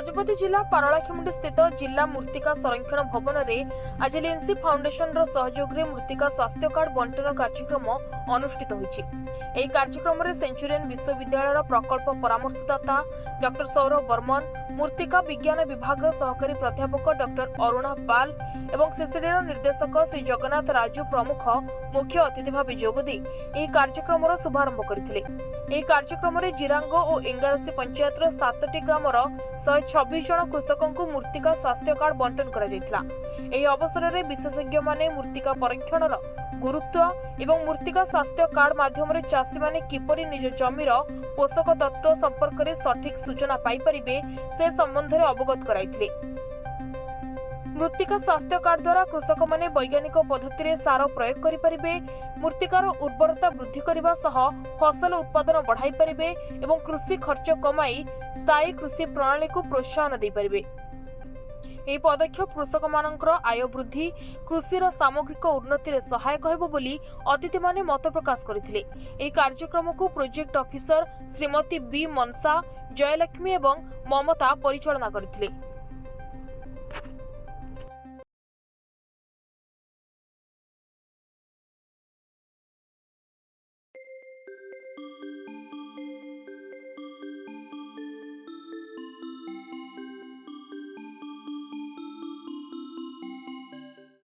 गजपति जिला पारलाखेमुंडी स्थित जिला मूर्तिका संरक्षण भवन में आज लिंसी फाउंडेशन सहयोग में मूर्तिका स्वास्थ्य कार्ड बंटन कार्यक्रम अनुष्ठित होइछि। एही कार्यक्रम में सेंचुरियन विश्वविद्यालय प्रकल्प परामर्शदाता डॉक्टर सौरभ बर्मन, मूर्तिका विज्ञान विभाग सहकारी प्राध्यापक डॉक्टर अरुणा पाल एवं सीसीडी निर्देशक श्री जगन्नाथ राजू प्रमुख मुख्य अतिथि भाव जोगदे एही कार्यक्रम शुभारंभ करथिले। एही कार्यक्रम में जिरांग और इंगारसी पंचायत 7टी ग्रामर 126 जन कृषकों को मूर्तिका स्वास्थ्य कार्ड बंटन करा जायतिला। एही अवसर में विशेषज्ञ माने मूर्तिका परीक्षणर गुरुत्व एवं मूर्तिका स्वास्थ्य कार्ड माध्यम चाषी माने किपरि निज जमीर पोषक तत्व संपर्क में सठिक सूचना पाई परिबे से संबंध में अवगत कराइथिले। मूर्तिका स्वास्थ्य कार्ड द्वारा कृषक माने वैज्ञानिक पद्धति रे सार प्रयोग करि परिबे, मूर्तिकार उर्वरता वृद्धि करबा सह फसल उत्पादन बढ़ाई परिबे एवं कृषि खर्च कमाई स्थायी कृषि प्रणाली को प्रोत्साहन दे परिबे। एही पदक्षेप कृषक मानकर आय वृद्धि, कृषि सामग्रिक उन्नति रे सहायक हेबो बोली अतिथि माने मत प्रकाश करथिले। एही कार्यक्रम को प्रोजेक्ट ऑफिसर श्रीमती बी मनसा, जयलक्ष्मी एवं ममता परिचालना करथिले।